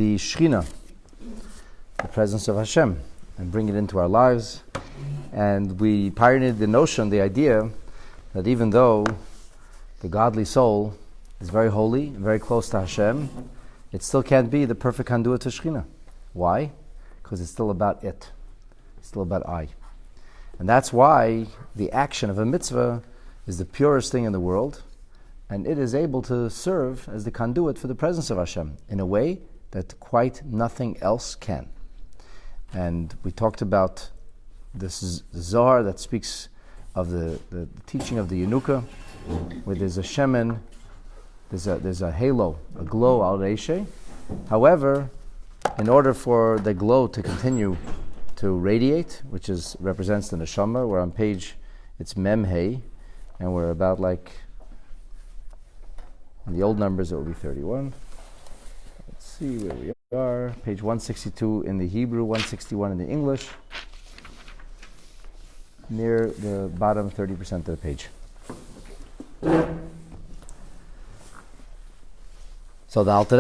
the Shechina, the presence of Hashem, and bring it into our lives. And we pioneered the notion, the idea, that even though the godly soul is very holy, very close to Hashem, it still can't be the perfect conduit to Shechina. Why? Because it's still about it. It's still about I. And that's why the action of a mitzvah is the purest thing in the world, and it is able to serve as the conduit for the presence of Hashem in a way that quite nothing else can. And we talked about this Zohar that speaks of the teaching of the Yenuka, where there's a shemen, there's a halo, a glow al reishe. However, in order for the glow to continue to radiate, which represents the neshama, we're on page, it's mem hey, and we're about like, in the old numbers it will be 31. Let's see where we are. Page 162 in the Hebrew, 161 in the English. Near the bottom 30% of the page. So the Alter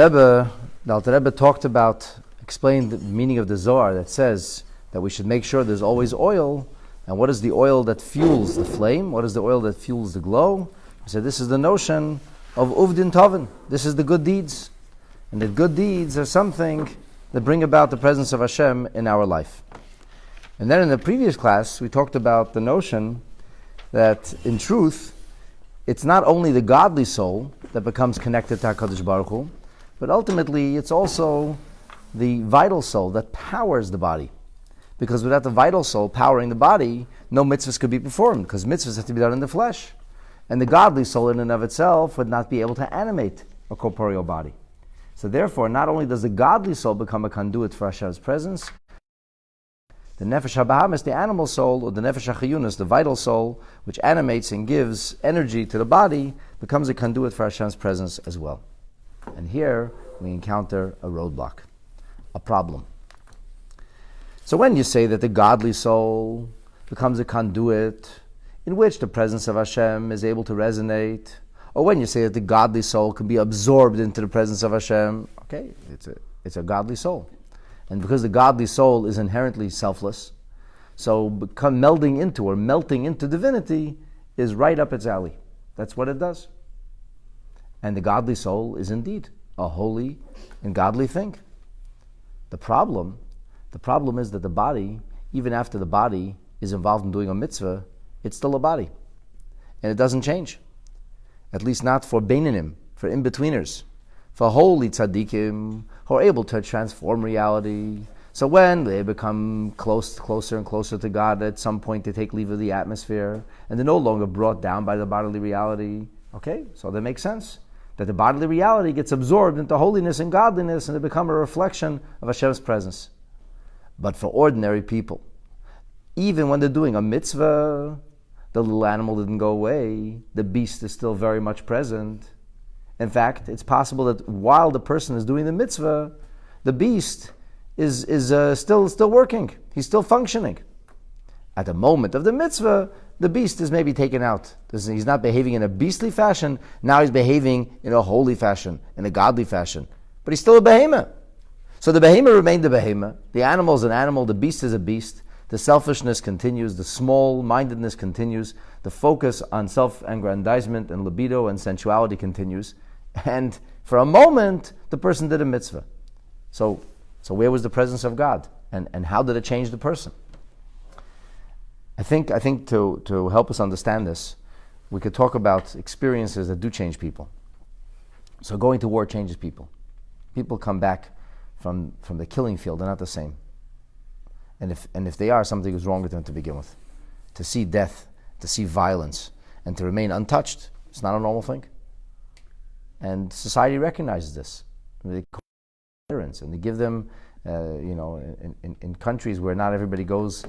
Rebbe talked about, explained the meaning of the Zohar that says that we should make sure there's always oil. And what is the oil that fuels the flame? What is the oil that fuels the glow? He said this is the notion of Uvdin Tovin. This is the good deeds. And the good deeds are something that bring about the presence of Hashem in our life. And then in the previous class, we talked about the notion that in truth, it's not only the godly soul that becomes connected to HaKadosh Baruch Hu, but ultimately it's also the vital soul that powers the body. Because without the vital soul powering the body, no mitzvahs could be performed, because mitzvahs have to be done in the flesh. And the godly soul in and of itself would not be able to animate a corporeal body. So therefore, not only does the godly soul become a conduit for Hashem's presence, the nefesh habahamis, the animal soul, or the nefesh hachiyunis, the vital soul, which animates and gives energy to the body, becomes a conduit for Hashem's presence as well. And here we encounter a roadblock, a problem. So when you say that the godly soul becomes a conduit in which the presence of Hashem is able to resonate, or when you say that the godly soul can be absorbed into the presence of Hashem, okay, it's a godly soul. And because the godly soul is inherently selfless, so melting into divinity is right up its alley. That's what it does. And the godly soul is indeed a holy and godly thing. The problem is that the body, even after the body is involved in doing a mitzvah, it's still a body. And it doesn't change. At least not for Beinanim, for in-betweeners, for holy tzaddikim who are able to transform reality. So when they become closer and closer to God, at some point they take leave of the atmosphere, and they're no longer brought down by the bodily reality. Okay, so that makes sense. That the bodily reality gets absorbed into holiness and godliness, and they become a reflection of Hashem's presence. But for ordinary people, even when they're doing a mitzvah, the little animal didn't go away. The beast is still very much present. In fact, it's possible that while the person is doing the mitzvah, the beast is still working. He's still functioning. At the moment of the mitzvah, the beast is maybe taken out. He's not behaving in a beastly fashion. Now he's behaving in a holy fashion, in a godly fashion. But he's still a behemoth. So the behemoth remained the behemoth. The animal is an animal. The beast is a beast. The selfishness continues, the small-mindedness continues, the focus on self-aggrandizement and libido and sensuality continues, and for a moment, the person did a mitzvah. So where was the presence of God? And how did it change the person? I think to help us understand this, we could talk about experiences that do change people. So going to war changes people. People come back from the killing field, they're not the same. And if they are, something is wrong with them to begin with. To see death, to see violence, and to remain untouched, it's not a normal thing. And society recognizes this. They call veterans, and they give them, in countries where not everybody goes,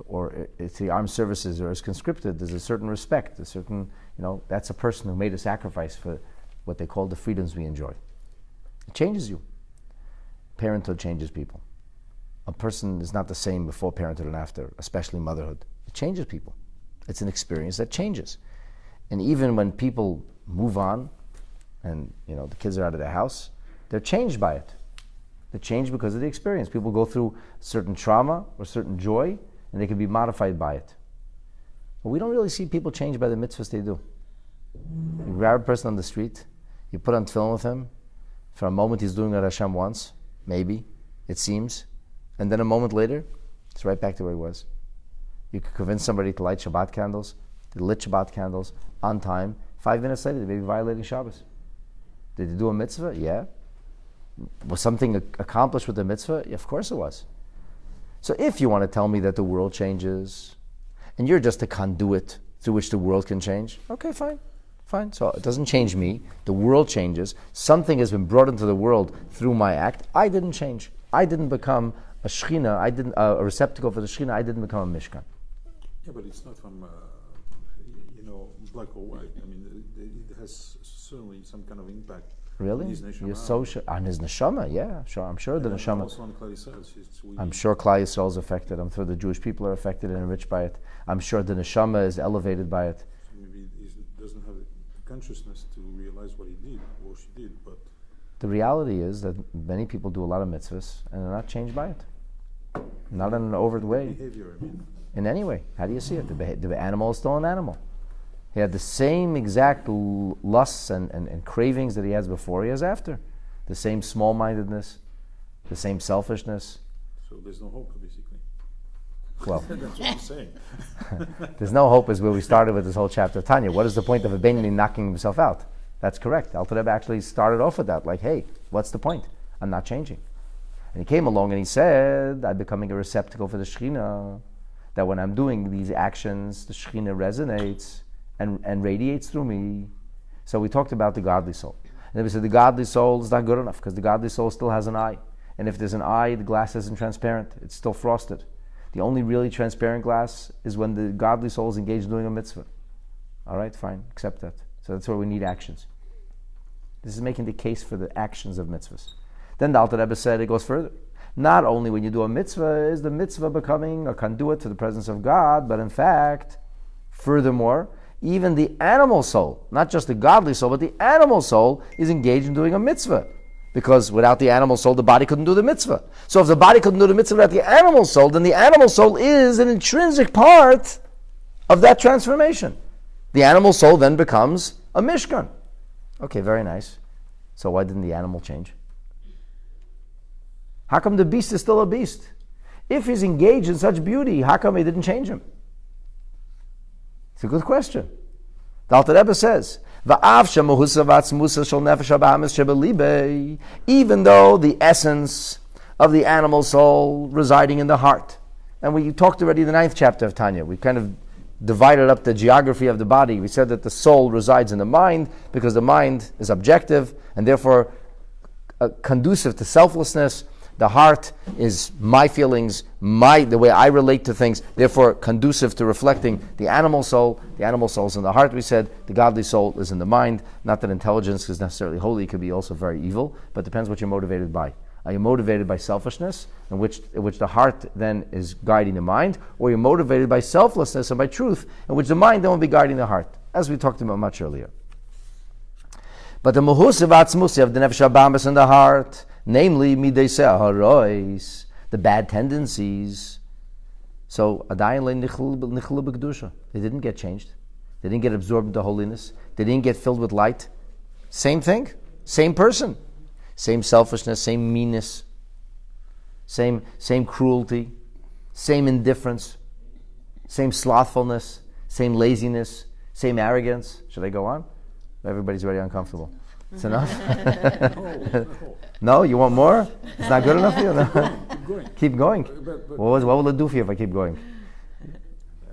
or it's the armed services or is conscripted, there's a certain respect, that's a person who made a sacrifice for what they call the freedoms we enjoy. It changes you. Parenthood changes people. A person is not the same before parenthood and after, especially motherhood. It changes people. It's an experience that changes. And even when people move on and the kids are out of their house, they're changed by it. They change because of the experience. People go through certain trauma or certain joy, and they can be modified by it. But we don't really see people change by the mitzvahs they do. You grab a person on the street, you put on tefillin with him. For a moment he's doing what Hashem wants, maybe, it seems. And then a moment later, it's right back to where he was. You could convince somebody to light Shabbat candles. They lit Shabbat candles on time. 5 minutes later, they may be violating Shabbos. Did they do a mitzvah? Yeah. Was something accomplished with the mitzvah? Yeah, of course it was. So if you want to tell me that the world changes, and you're just a conduit through which the world can change, okay, fine. So it doesn't change me. The world changes. Something has been brought into the world through my act. I didn't change. I didn't become a shechina. A receptacle for the shechina. I didn't become a mishkan. Yeah, but it's not from black or white. I mean, it has certainly some kind of impact. Really? On his neshama. You're so sure on his neshama? Yeah, sure. I'm sure the neshama. Also on Klal Yisrael, I'm sure Klal Yisrael is affected. I'm sure the Jewish people are affected and enriched by it. I'm sure the neshama is elevated by it. So maybe he doesn't have the consciousness to realize what he did or she did, but the reality is that many people do a lot of mitzvahs and they're not changed by it. Not in an overt way. Behavior, I mean. In any way. How do you see it? The animal is still an animal. He had the same exact lusts and cravings that he has before he has after. The same small-mindedness, the same selfishness. So there's no hope, basically. Well, that's what I'm saying. There's no hope is where we started with this whole chapter of Tanya. What is the point of a Beinoni knocking himself out? That's correct. Alter Rebbe actually started off with that. Like, hey, what's the point? I'm not changing. And he came along and he said, I'm becoming a receptacle for the Shekhinah. That when I'm doing these actions, the Shekhinah resonates and radiates through me. So we talked about the godly soul. And then we said the godly soul is not good enough because the godly soul still has an eye. And if there's an eye, the glass isn't transparent. It's still frosted. The only really transparent glass is when the godly soul is engaged in doing a mitzvah. All right, fine, accept that. So that's where we need actions. This is making the case for the actions of mitzvahs. Then the Alter Rebbe said it goes further. Not only when you do a mitzvah is the mitzvah becoming a conduit to the presence of God, but in fact, furthermore, even the animal soul, not just the godly soul, but the animal soul is engaged in doing a mitzvah. Because without the animal soul, the body couldn't do the mitzvah. So if the body couldn't do the mitzvah without the animal soul, then the animal soul is an intrinsic part of that transformation. The animal soul then becomes a mishkan. Okay, very nice. So why didn't the animal change? How come the beast is still a beast? If he's engaged in such beauty, how come he didn't change him? It's a good question. The Alter Rebbe says, even though the essence of the animal soul residing in the heart, and we talked already in the 9th chapter of Tanya, we kind of divided up the geography of the body. We said that the soul resides in the mind because the mind is objective and therefore conducive to selflessness. The heart is my feelings, the way I relate to things, therefore conducive to reflecting the animal soul. The animal soul is in the heart, we said. The godly soul is in the mind. Not that intelligence is necessarily holy, it could be also very evil, but depends what you're motivated by. Are you motivated by selfishness, in which the heart then is guiding the mind, or you're motivated by selflessness and by truth, in which the mind then will be guiding the heart, as we talked about much earlier. But the muhusiv atzmusi of the nefesh habamis in the heart, namely midei se'aharois, the bad tendencies. So adayin nichlu b'kedusha. They didn't get changed. They didn't get absorbed into holiness. They didn't get filled with light. Same thing, same person, same selfishness, same meanness, same cruelty, same indifference, same slothfulness, same laziness, same arrogance. Should I go on? Everybody's already uncomfortable. It's enough? No, you want more? It's not good enough for you? No? Keep going. What will it do for you if I keep going?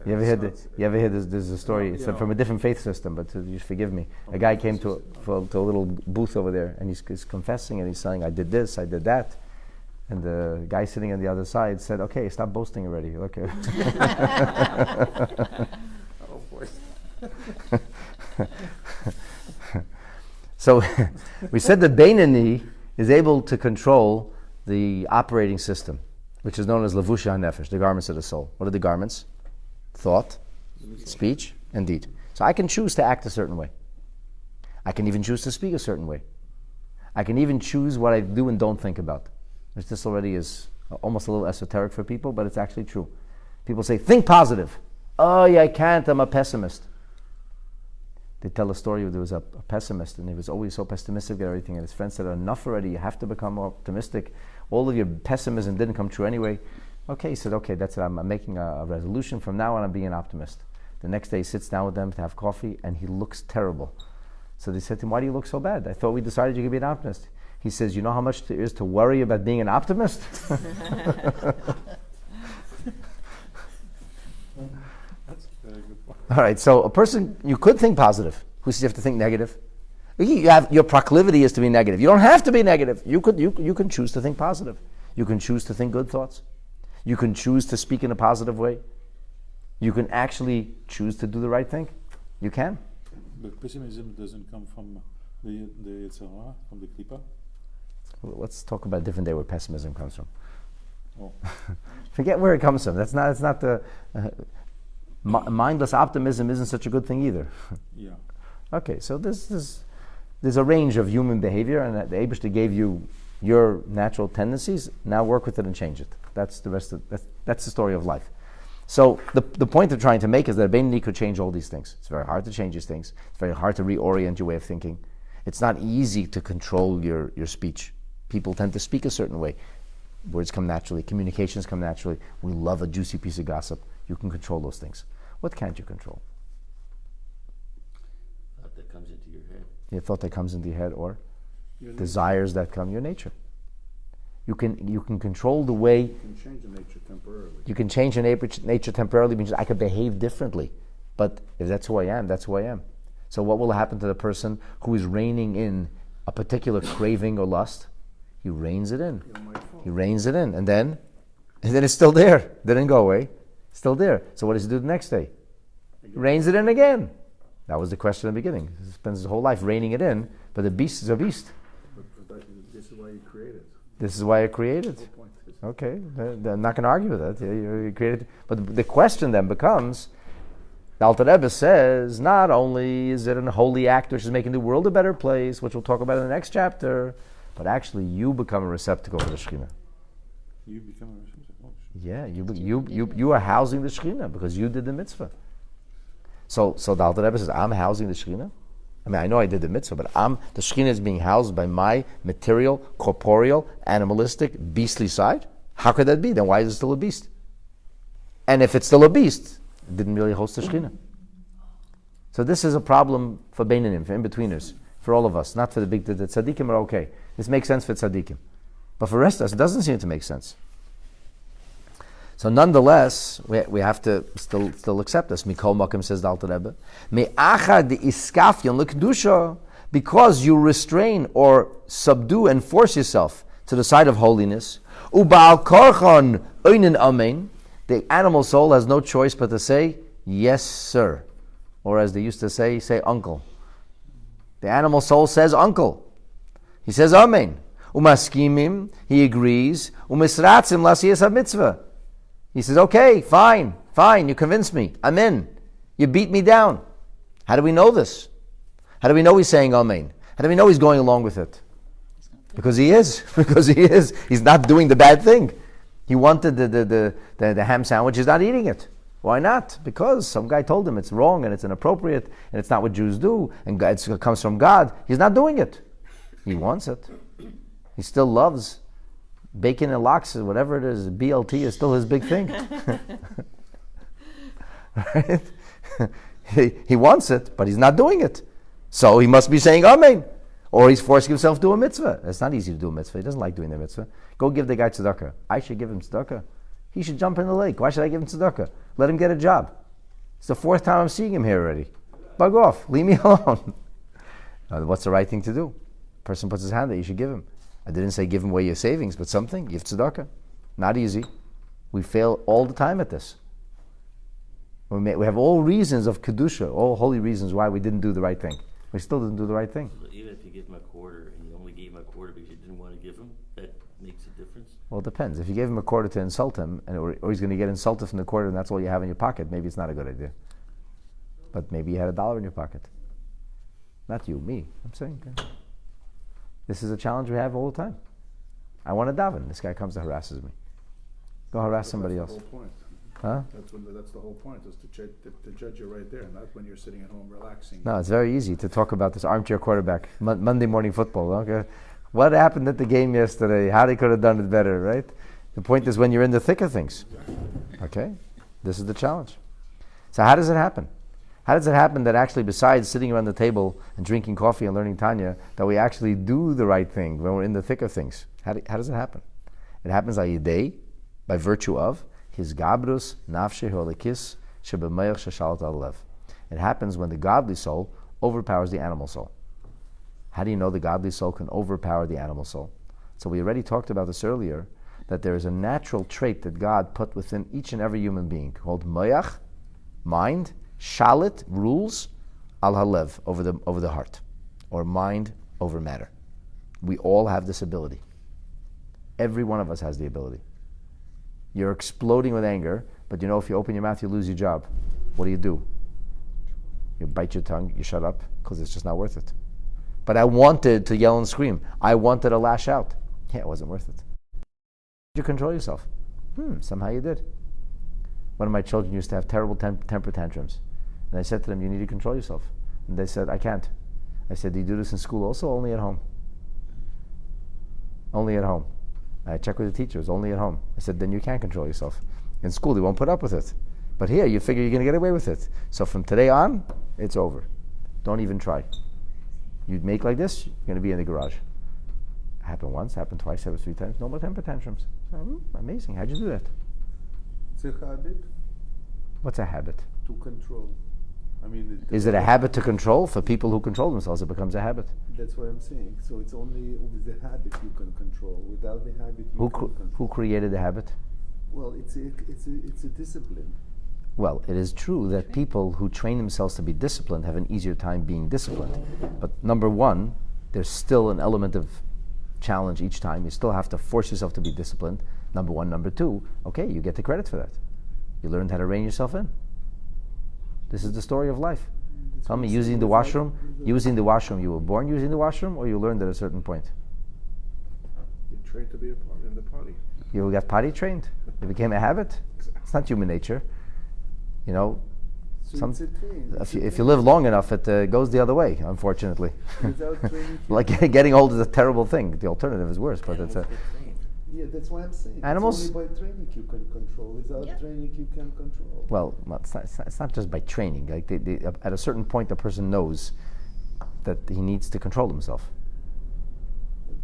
You ever hear there's a story, it's from a different faith system, but just forgive me. A guy came to a little booth over there, and he's confessing, and he's saying, I did this, I did that. And the guy sitting on the other side said, okay, stop boasting already. Okay. Oh boy. So we said that Beinoni is able to control the operating system, which is known as Lavusha HaNefesh, the garments of the soul. What are the garments? Thought, speech, and deed. So I can choose to act a certain way. I can even choose to speak a certain way. I can even choose what I do and don't think about. which this already is almost a little esoteric for people, but it's actually true. People say, think positive. Oh, yeah, I can't, I'm a pessimist. They tell a story where there was a pessimist, and he was always so pessimistic about everything, and his friend said, enough already, you have to become more optimistic. All of your pessimism didn't come true anyway. Okay, he said, okay, that's it, I'm making a resolution. From now on, I'm being an optimist. The next day, he sits down with them to have coffee, and he looks terrible. So they said to him, why do you look so bad? I thought we decided you could be an optimist. He says, you know how much there is to worry about being an optimist? That's a very good point. All right, so a person, you could think positive. Who says you have to think negative? You have, your proclivity is to be negative. You don't have to be negative. You can choose to think positive. You can choose to think good thoughts. You can choose to speak in a positive way. You can actually choose to do the right thing. You can. But pessimism doesn't come from the Yetzirah, from the Klippa? Well, let's talk about a different day where pessimism comes from. Oh. Forget where it comes from. It's not the mindless optimism isn't such a good thing either. Yeah. Okay, so there's a range of human behavior, and the Eibishter gave you your natural tendencies. Now work with it and change it. That's the story of life. So the point they're trying to make is that a Beinoni could change all these things. It's very hard to change these things. It's very hard to reorient your way of thinking. It's not easy to control your speech. People tend to speak a certain way. Words come naturally. Communications come naturally. We love a juicy piece of gossip. You can control those things. What can't you control? Thought that comes into your head. Your thought that comes into your head, or Your desires that come, your nature. You can control the way. You can change the nature temporarily. You can change your nature temporarily, means I could behave differently. But if that's who I am, that's who I am. So what will happen to the person who is reining in a particular craving or lust? He reins it in. He reins it in. And then it's still there. Didn't go away. Still there. So what does he do the next day? He reins it in again. That was the question in the beginning. He spends his whole life reining it in, but the beast is a beast. But this is why you created. This is why I created. Okay, I'm not going to argue with that. You created, but the question then becomes: the Alter Rebbe says, not only is it a holy act which is making the world a better place, which we'll talk about in the next chapter, but actually you become a receptacle for the Shekhinah. You become a receptacle. Yeah, you are housing the Shekhinah because you did the mitzvah. So the Alter Rebbe says, I'm housing the Shekhinah. I mean, I know I did the mitzvah, but the Shekhinah is being housed by my material, corporeal, animalistic, beastly side. How could that be? Then why is it still a beast? And if it's still a beast, it didn't really host the Shekhinah. So this is a problem for Beinanim, for in-betweeners, for all of us, not for the tzaddikim are okay. This makes sense for tzaddikim. But for the rest of us, it doesn't seem to make sense. So nonetheless, we have to still accept this. Mikol Makim, says the Alter Rebbe, Me'achad iskafyon l'kedusha, because you restrain or subdue and force yourself to the side of holiness. Uba'al korchan oinen amen, the animal soul has no choice but to say, yes, sir. Or as they used to say uncle. The animal soul says uncle. He says amen. Umaskimim, he agrees. Umisratzim lasiyas mitzvah. He says, okay, fine, you convinced me. I'm in. You beat me down. How do we know this? How do we know he's saying amen? How do we know he's going along with it? Because he is. He's not doing the bad thing. He wanted the ham sandwich. He's not eating it. Why not? Because some guy told him it's wrong and it's inappropriate and it's not what Jews do and it comes from God. He's not doing it. He wants it. He still loves bacon and lox, whatever it is, BLT is still his big thing. Right? He wants it, but he's not doing it. So he must be saying amen. Or he's forcing himself to do a mitzvah. It's not easy to do a mitzvah. He doesn't like doing the mitzvah. Go give the guy tzedakah. I should give him tzedakah. He should jump in the lake. Why should I give him tzedakah? Let him get a job. It's the fourth time I'm seeing him here already. Bug off. Leave me alone. What's the right thing to do? Person puts his hand there, you should give him. I didn't say give him away your savings, but something. Give tzedakah. Not easy. We fail all the time at this. We have all reasons of kedusha, all holy reasons why we didn't do the right thing. We still didn't do the right thing. So even if you give him a quarter and you only gave him a quarter because you didn't want to give him, that makes a difference? Well, it depends. If you gave him a quarter to insult him, or he's going to get insulted from the quarter and that's all you have in your pocket, maybe it's not a good idea. But maybe you had $1 in your pocket. Not you, me. I'm saying. Okay. This is a challenge we have all the time. I want to daven. This guy comes and harasses me. Go harass somebody else. That's the whole point. Huh? That's the whole point, is to judge you right there, not when you're sitting at home relaxing. No, it's very easy to talk about this armchair quarterback, Monday morning football. Okay, what happened at the game yesterday? How they could have done it better, right? The point is when you're in the thick of things. Okay, this is the challenge. So how does it happen? How does it happen that actually, besides sitting around the table and drinking coffee and learning Tanya, that we actually do the right thing when we're in the thick of things? How does it happen? It happens by virtue of his gabrus nafshe holikis shebemayach sheshalat al lev. It happens when the godly soul overpowers the animal soul. How do you know the godly soul can overpower the animal soul? So we already talked about this earlier, that there is a natural trait that God put within each and every human being called mayach, mind, shalit, rules, al halev, over the heart, or mind over matter. We all have this ability. Every one of us has the ability. You're exploding with anger, but you know if you open your mouth, you lose your job. What do? You bite your tongue, you shut up, because it's just not worth it. But I wanted to yell and scream. I wanted to lash out. Yeah, it wasn't worth it. You control yourself. Somehow you did. One of my children used to have terrible temper tantrums. And I said to them, you need to control yourself. And they said, I can't. I said, do you do this in school also? Only at home. Only at home. I checked with the teachers, only at home. I said, then you can't control yourself. In school, they won't put up with it. But here, you figure you're going to get away with it. So from today on, it's over. Don't even try. You make like this, you're going to be in the garage. Happened once, happened twice, happened 3 times. No more temper tantrums. So, amazing. How'd you do that? It's a habit. What's a habit? To control. I mean, is it a habit to control? For people who control themselves, it becomes a habit. That's what I'm saying. So it's only with the habit you can control. Without the habit, you can't control. Who created the habit? Well, it's a discipline. Well, it is true that people who train themselves to be disciplined have an easier time being disciplined. But number one, there's still an element of challenge each time. You still have to force yourself to be disciplined. Number one. Number two, okay, you get the credit for that. You learned how to rein yourself in. This is the story of life. Tell me, using the washroom, you were born using the washroom, or you learned at a certain point? You're trained to be in the potty. You got potty trained. It became a habit. It's not human nature. You know, if you live long enough, it goes the other way, unfortunately. Like getting old is a terrible thing. The alternative is worse, but it's a... Yeah, that's what I'm saying. Animals? It's only by training you can control. Without training you can't control. Well, it's not just by training. Like at a certain point, the person knows that he needs to control himself.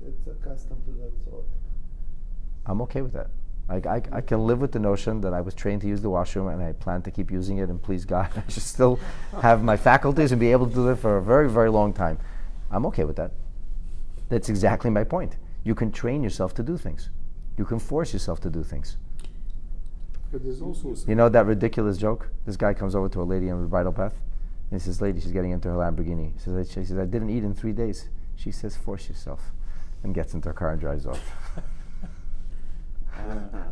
It's accustomed to that thought. I'm okay with that. I can live with the notion that I was trained to use the washroom and I plan to keep using it, and please God, I should still have my faculties and be able to do it for a very, very long time. I'm okay with that. That's exactly my point. You can train yourself to do things. You can force yourself to do things. But there's also you know that ridiculous joke? This guy comes over to a lady on the bridal path, and he says, lady, she's getting into her Lamborghini. She says, I didn't eat in 3 days. She says, force yourself, and gets into her car and drives off.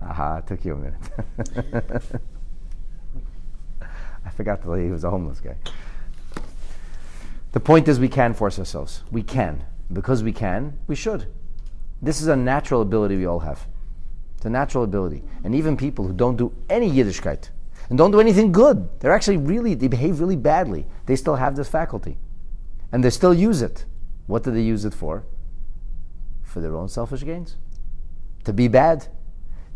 Aha, it took you a minute. I forgot that he was a homeless guy. The point is we can force ourselves. We can. Because we can, we should. This is a natural ability we all have. It's a natural ability. And even people who don't do any Yiddishkeit and don't do anything good, they behave really badly. They still have this faculty. And they still use it. What do they use it for? For their own selfish gains. To be bad.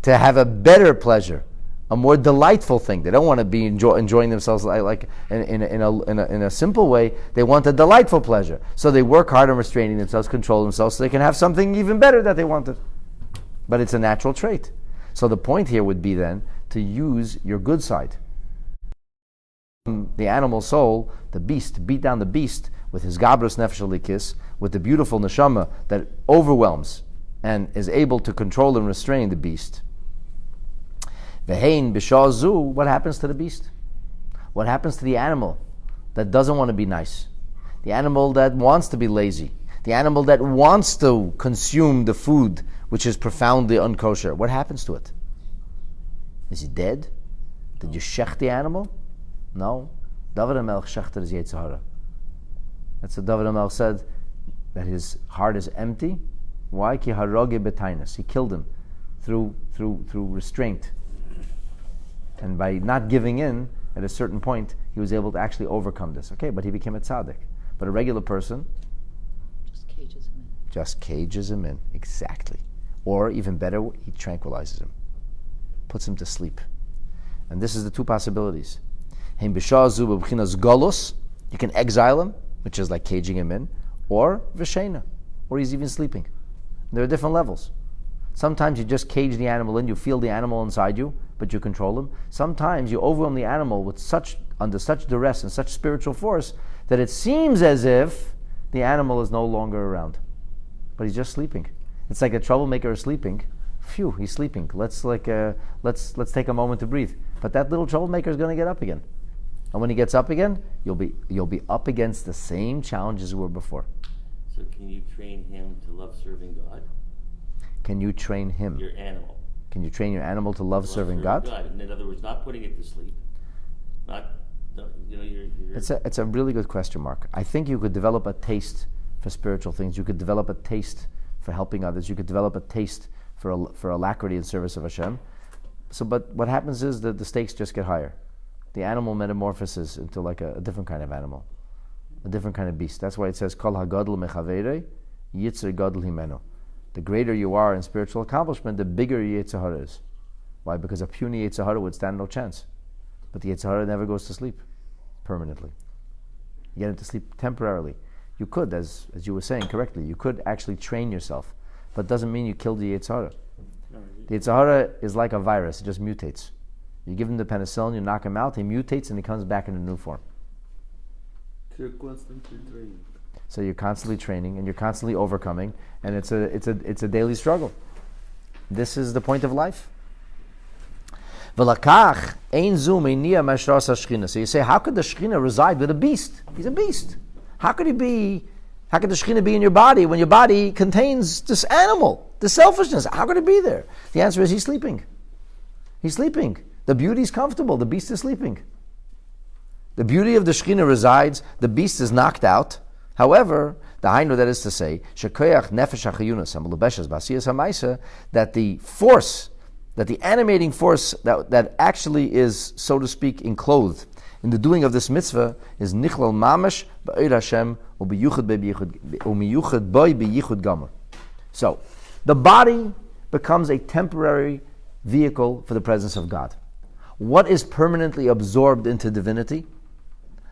To have a better pleasure. A more delightful thing. They don't want to be enjoying themselves like in a simple way. They want a delightful pleasure. So they work hard on restraining themselves, control themselves, so they can have something even better that they wanted. But it's a natural trait. So the point here would be then to use your good side. The animal soul, the beast, beat down the beast with his gabrus nefesh alikis, with the beautiful neshama that overwhelms and is able to control and restrain the beast. Vehein b'shah zu, what happens to the beast? What happens to the animal that doesn't want to be nice? The animal that wants to be lazy? The animal that wants to consume the food which is profoundly unkosher? What happens to it? Is he dead? Did you shech the animal? No. David HaMelech shechter his Yetzer Hara. That's what David HaMelech said, that his heart is empty Why? Ki haroge betainus. He killed him through restraint. And by not giving in, at a certain point, he was able to actually overcome this. Okay, but he became a tzaddik. But a regular person just cages him in. Exactly. Or even better, he tranquilizes him. Puts him to sleep. And this is the two possibilities. You can exile him, which is like caging him in, or v'sheina, or he's even sleeping. There are different levels. Sometimes you just cage the animal in, you feel the animal inside you, but you control him. Sometimes you overwhelm the animal with under such duress and such spiritual force that it seems as if the animal is no longer around, but he's just sleeping. It's like a troublemaker is sleeping. Phew, he's sleeping. Let's take a moment to breathe. But that little troublemaker is going to get up again, and when he gets up again, you'll be up against the same challenges we were before. So can you train him to love serving God? Can you train him? Your animal. Can you train your animal to love serving God? And in other words, not putting it to sleep. It's a really good question, Mark. I think you could develop a taste for spiritual things. You could develop a taste for helping others. You could develop a taste for alacrity in service of Hashem. But what happens is that the stakes just get higher. The animal metamorphoses into like a different kind of animal, a different kind of beast. That's why it says, Kol hagadol mechavere, yitzer gadol himeno. The greater you are in spiritual accomplishment, the bigger your Yetzer Hara is. Why? Because a puny Yetzer Hara would stand no chance. But the Yetzer Hara never goes to sleep permanently. You get into sleep temporarily. You could, as you were saying correctly, you could actually train yourself. But it doesn't mean you killed the Yetzer Hara. The Yetzer Hara is like a virus. It just mutates. You give him the penicillin, you knock him out, he mutates and he comes back in a new form. You're constantly training. So you're constantly training and you're constantly overcoming, and it's a daily struggle. This is the point of life. So you say, how could the Shekhinah reside with a beast? He's a beast. How could the Shekhinah be in your body when your body contains this animal, the selfishness? How could it be there? The answer is he's sleeping. He's sleeping. The beauty is comfortable. The beast is sleeping. The beauty of the Shekhinah resides. The beast is knocked out. However, the Hainu, that is to say, shekoyach nefesh hachayunas hamelubeshes b'asiyas hamaisa, that the force, that the animating force that actually is, so to speak, enclosed in the doing of this mitzvah is nichlal mamash b'oid Hashem umiyuchad boy b'yichud gamer. So, the body becomes a temporary vehicle for the presence of God. What is permanently absorbed into divinity?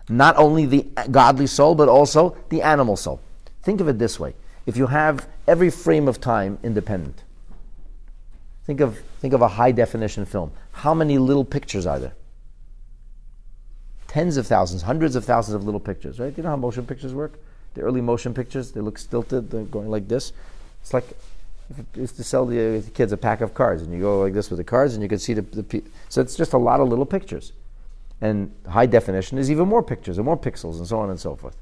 Not only the godly soul, but also the animal soul. Think of it this way. If you have every frame of time independent, think of a high definition film. How many little pictures are there? Tens of thousands, hundreds of thousands of little pictures, right? You know how motion pictures work? The early motion pictures, they look stilted, they're going like this. It's like if you used to sell the kids a pack of cards, and you go like this with the cards, and you can see so it's just a lot of little pictures. And high definition is even more pictures and more pixels and so on and so forth.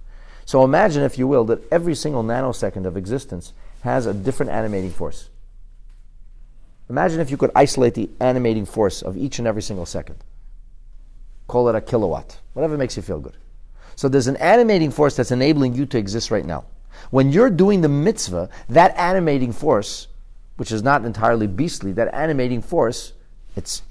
So imagine, if you will, that every single nanosecond of existence has a different animating force. Imagine if you could isolate the animating force of each and every single second. Call it a kilowatt, whatever makes you feel good. So there's an animating force that's enabling you to exist right now. When you're doing the mitzvah, that animating force, which is not entirely beastly, that animating force, it's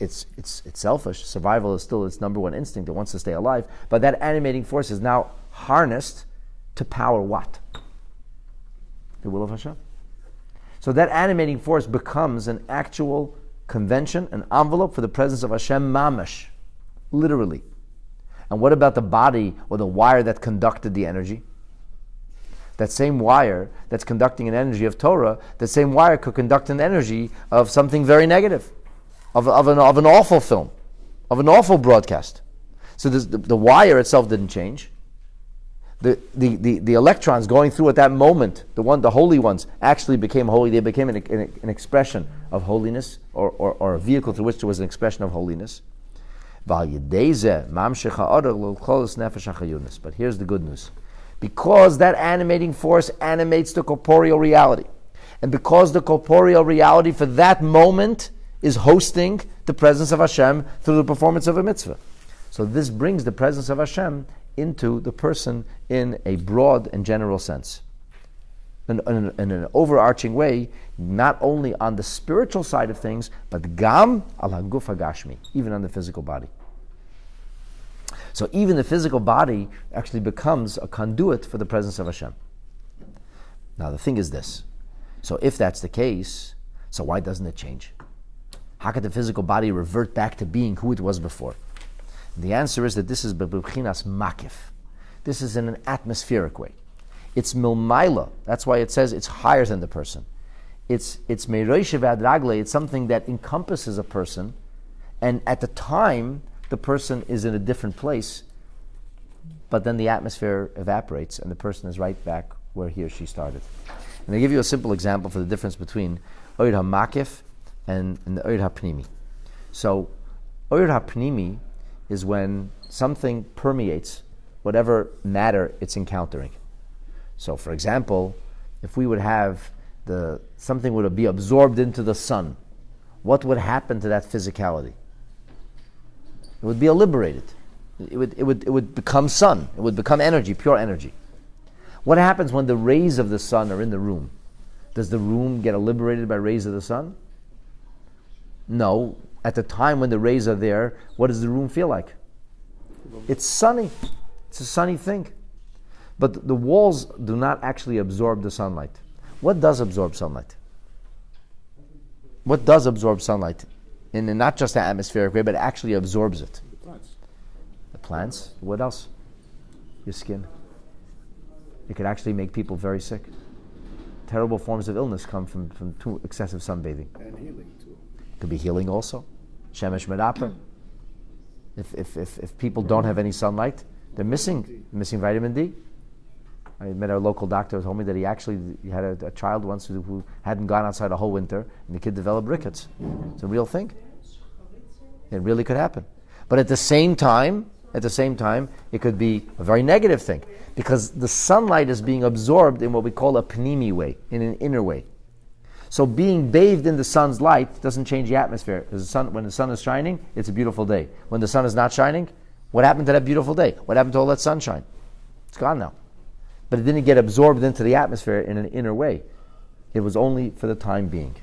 selfish. Survival is still its number one instinct. It wants to stay alive. But that animating force is now harnessed to power what? The will of Hashem. So that animating force becomes an actual convention, an envelope for the presence of Hashem mamash, literally. And what about the body or the wire that conducted the energy? That same wire that's conducting an energy of Torah, that same wire could conduct an energy of something very negative. Of an awful film, of an awful broadcast. So the wire itself didn't change. The electrons going through at that moment, the holy ones, actually became holy. They became an expression of holiness, or a vehicle through which there was an expression of holiness. But here's the good news. Because that animating force animates the corporeal reality, and because the corporeal reality for that moment is hosting the presence of Hashem through the performance of a mitzvah. So this brings the presence of Hashem into the person in a broad and general sense. in an overarching way, not only on the spiritual side of things, but gam al haguf hagashmi, even on the physical body. So even the physical body actually becomes a conduit for the presence of Hashem. Now the thing is this. So if that's the case, so why doesn't it change? How could the physical body revert back to being who it was before? And the answer is that this is b'chinas makif. This is in an atmospheric way. It's milmaila. That's why it says it's higher than the person. It's meirosh v'ad ragle. It's something that encompasses a person, and at the time the person is in a different place, but then the atmosphere evaporates and the person is right back where he or she started. And I give you a simple example for the difference between Oir HaMakif and the Oir HaPnimi. So, Oir HaPnimi is when something permeates whatever matter it's encountering. So, for example, if we would have something would be absorbed into the sun, what would happen to that physicality? It would be liberated. It would become sun. It would become energy, pure energy. What happens when the rays of the sun are in the room? Does the room get liberated by rays of the sun? No. At the time when the rays are there, what does the room feel like? It's sunny. It's a sunny thing. But the walls do not actually absorb the sunlight. What does absorb sunlight? What does absorb sunlight? In not just the atmospheric way, but actually absorbs it. The plants. The plants. What else? Your skin. It could actually make people very sick. Terrible forms of illness come from too excessive sunbathing. And healing too. Could be healing also. Shemesh Meraper. If people don't have any sunlight, they're missing vitamin D. I met a local doctor who told me that he had a child once who hadn't gone outside a whole winter, and the kid developed rickets. It's a real thing. It really could happen. But at the same time, it could be a very negative thing, because the sunlight is being absorbed in what we call a pnimi way, in an inner way. So being bathed in the sun's light doesn't change the atmosphere. When the sun is shining, it's a beautiful day. When the sun is not shining, what happened to that beautiful day? What happened to all that sunshine? It's gone now. But it didn't get absorbed into the atmosphere in an inner way. It was only for the time being.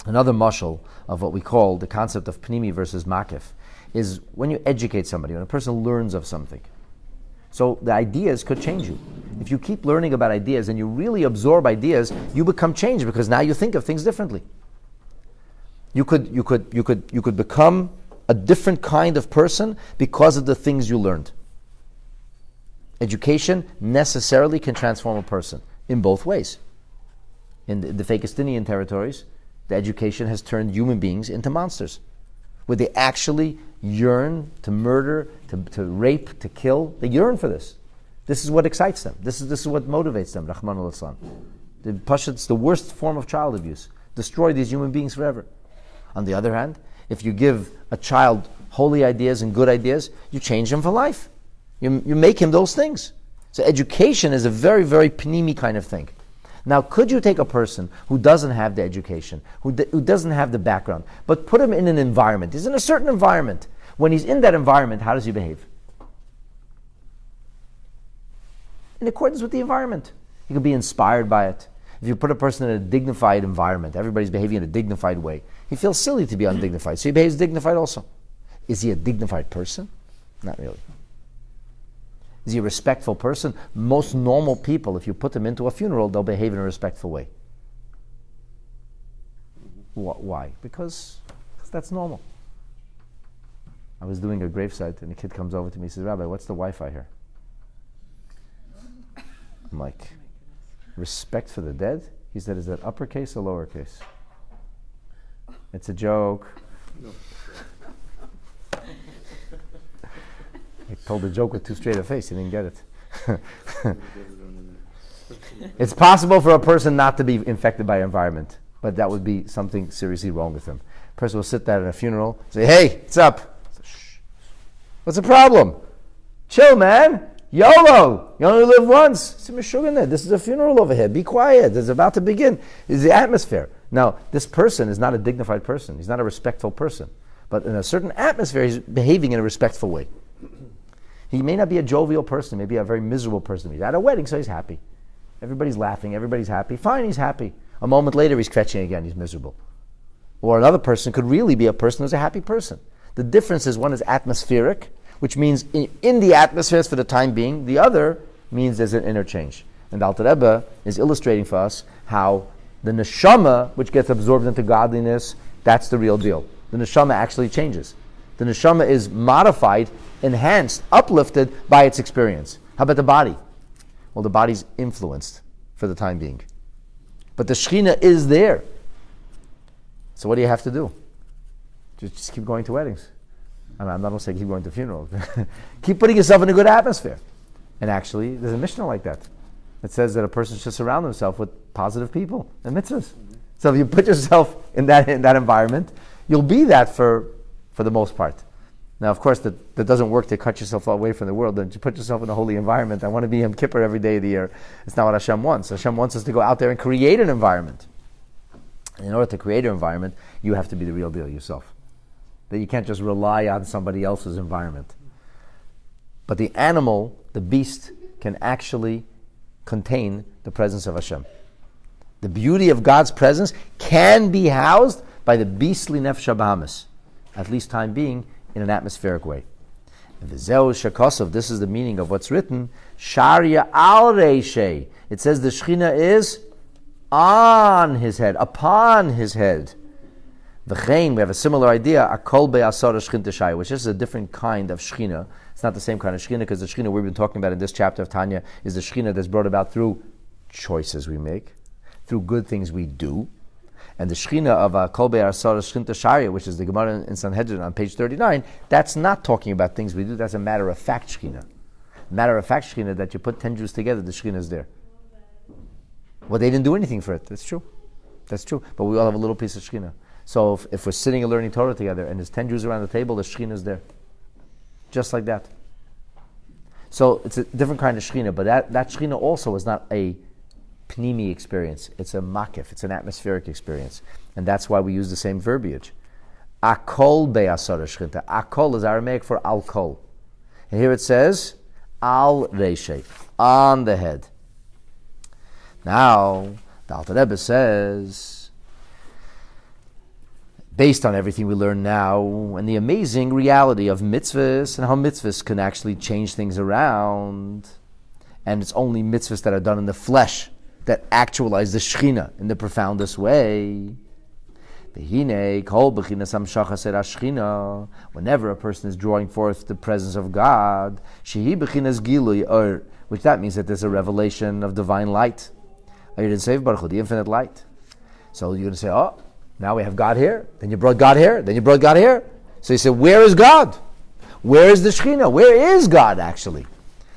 Another mashal of what we call the concept of pnimi versus makif is when you educate somebody, when a person learns of something. So the ideas could change you. If you keep learning about ideas and you really absorb ideas, you become changed because now you think of things differently. You could become a different kind of person because of the things you learned. Education necessarily can transform a person in both ways. In the Fakistinian territories, the education has turned human beings into monsters, where they actually yearn to murder, to rape, to kill. They yearn for this. This is what excites them. This is what motivates them. Rahman al-Aslan. It's the worst form of child abuse. Destroy these human beings forever. On the other hand, if you give a child holy ideas and good ideas, you change them for life. You make him those things. So education is a very, very pnimi kind of thing. Now, could you take a person who doesn't have the education, who doesn't have the background, but put him in an environment? He's in a certain environment. When he's in that environment, how does he behave? In accordance with the environment. He could be inspired by it. If you put a person in a dignified environment, everybody's behaving in a dignified way, he feels silly to be undignified, so he behaves dignified also. Is he a dignified person? Not really. Is he a respectful person? Most normal people, if you put them into a funeral, they'll behave in a respectful way. Why? Because that's normal. I was doing a gravesite, and a kid comes over to me and says, "Rabbi, what's the Wi-Fi here?" I'm like, "Respect for the dead?" He said, "Is that uppercase or lowercase?" It's a joke. No. I told the joke with too straight a face. He didn't get it. It's possible for a person not to be infected by environment, but that would be something seriously wrong with him. A person will sit there at a funeral, say, "Hey, what's up?" Shh. "What's the problem?" "Chill, man. YOLO. You only live once." This is a funeral over here. Be quiet. It's about to begin. It's the atmosphere. Now, this person is not a dignified person. He's not a respectful person. But in a certain atmosphere, he's behaving in a respectful way. He may not be a jovial person, maybe a very miserable person. He's at a wedding, so he's happy. Everybody's laughing, everybody's happy. Fine, he's happy. A moment later, he's kvetching again, he's miserable. Or another person could really be a person who's a happy person. The difference is one is atmospheric, which means in the atmosphere for the time being. The other means there's an interchange. And the Alter Rebbe is illustrating for us how the neshama, which gets absorbed into godliness, that's the real deal. The neshama actually changes. The neshama is modified, enhanced, uplifted by its experience. How about the body? Well, the body's influenced for the time being. But the Shekhinah is there. So what do you have to do? Just keep going to weddings. I'm not going to say keep going to funerals. Keep putting yourself in a good atmosphere. And actually, there's a Mishnah like that. It says that a person should surround himself with positive people and mitzvahs. So if you put yourself in that environment, you'll be that for the most part. Now, of course, that doesn't work to cut yourself away from the world. Then you put yourself in a holy environment. I want to be Yom Kippur every day of the year. It's not what Hashem wants. Hashem wants us to go out there and create an environment. And in order to create an environment, you have to be the real deal yourself. That you can't just rely on somebody else's environment. But the animal, the beast, can actually contain the presence of Hashem. The beauty of God's presence can be housed by the beastly nefesh habahamis, at least time being, in an atmospheric way. And v'zeu shekosov, this is the meaning of what's written, Sharia al reishei. It says the Shekhinah is on his head, upon his head. V'chein, we have a similar idea, akol be'asar shechinta shaya, which is a different kind of Shekhinah. It's not the same kind of Shekhinah, because the Shekhinah we've been talking about in this chapter of Tanya is the Shekhinah that's brought about through choices we make, through good things we do. And the Shekhinah of Kol Be'asar Shechinta Shaya, which is the Gemara in Sanhedrin on page 39, that's not talking about things we do, that's a matter-of-fact Shekhinah. Matter-of-fact Shekhinah, that you put 10 Jews together, the Shekhinah is there. Well, they didn't do anything for it, that's true. That's true, but we all have a little piece of Shekhinah. So if we're sitting and learning Torah together, and there's 10 Jews around the table, the Shekhinah is there. Just like that. So it's a different kind of Shekhinah, but that Shekhinah also is not a pnimi experience. It's a makif. It's an atmospheric experience. And that's why we use the same verbiage. Akol be'asar shechinta. Akol is Aramaic for alkol. And here it says, al reishei, on the head. Now, the Alter Rebbe says, based on everything we learn now, and the amazing reality of mitzvahs, and how mitzvahs can actually change things around, and it's only mitzvahs that are done in the flesh that actualize the Shekhinah in the profoundest way. Whenever a person is drawing forth the presence of God, which that means that there's a revelation of divine light, the infinite light. So you're going to say, oh, now we have God here, then you brought God here, then you brought God here. So you say, where is God? Where is the Shekhinah? Where is God actually?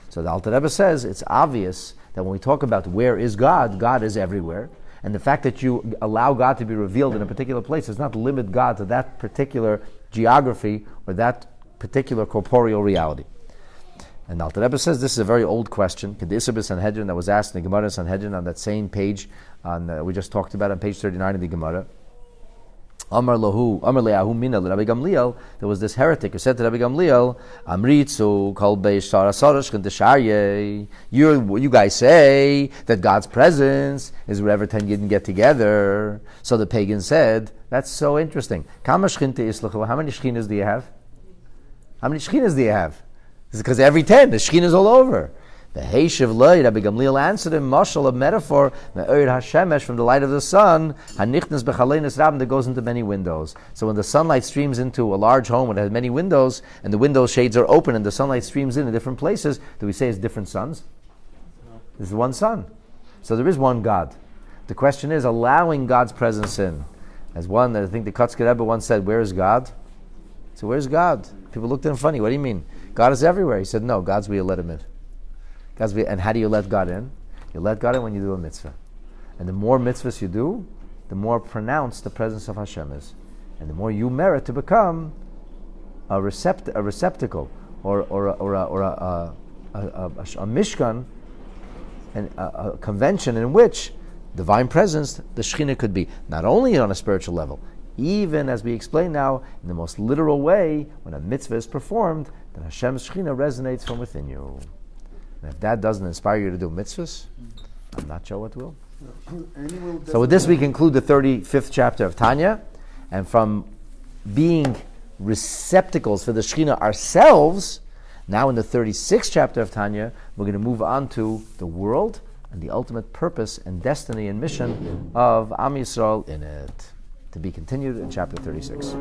So the Alter Rebbe says it's obvious that when we talk about where is God, God is everywhere. And the fact that you allow God to be revealed in a particular place does not limit God to that particular geography or that particular corporeal reality. And Alter Rebbe says this is a very old question, Kedisah Sanhedrin, that was asked in the Gemara Sanhedrin on that same page we just talked about on page 39 of the Gemara. Amar le'ahu mina Rabbi Gamliel. There was this heretic who said to Rabbi Gamliel, Amritzu kol be'ishtar asarash k'ntesharye. You guys say that God's presence is wherever 10 Yidden get together. So the pagan said, that's so interesting. Kama shchinte isluchu. How many shchinas do you have? How many shchinas do you have? It's because every 10, the shchina is all over. The Heishiv Loi, Rabbi Gamliel answered him, mashal, a metaphor, me'oir HaShemesh, from the light of the sun, hanichnas b'chalenis rabim, that goes into many windows. So when the sunlight streams into a large home, it has many windows, and the window shades are open, and the sunlight streams in different places, do we say it's different suns? No. There's one sun. So there is one God. The question is allowing God's presence in. As one, I think the Kotzker Rebbe once said, where is God? So where's God? People looked at him funny. What do you mean? God is everywhere. He said, no, God's where you let him in. And how do you let God in? You let God in when you do a mitzvah. And the more mitzvahs you do, the more pronounced the presence of Hashem is. And the more you merit to become a receptacle or a mishkan, and a convention in which divine presence, the Shekhinah, could be. Not only on a spiritual level, even as we explain now, in the most literal way, when a mitzvah is performed, then Hashem's Shekhinah resonates from within you. And if that doesn't inspire you to do mitzvahs, I'm not sure what will. Animal So with this we conclude the 35th chapter of Tanya, and from being receptacles for the Shekhinah ourselves, now in the 36th chapter of Tanya, we're going to move on to the world and the ultimate purpose and destiny and mission of Am Yisrael in it. To be continued in chapter 36.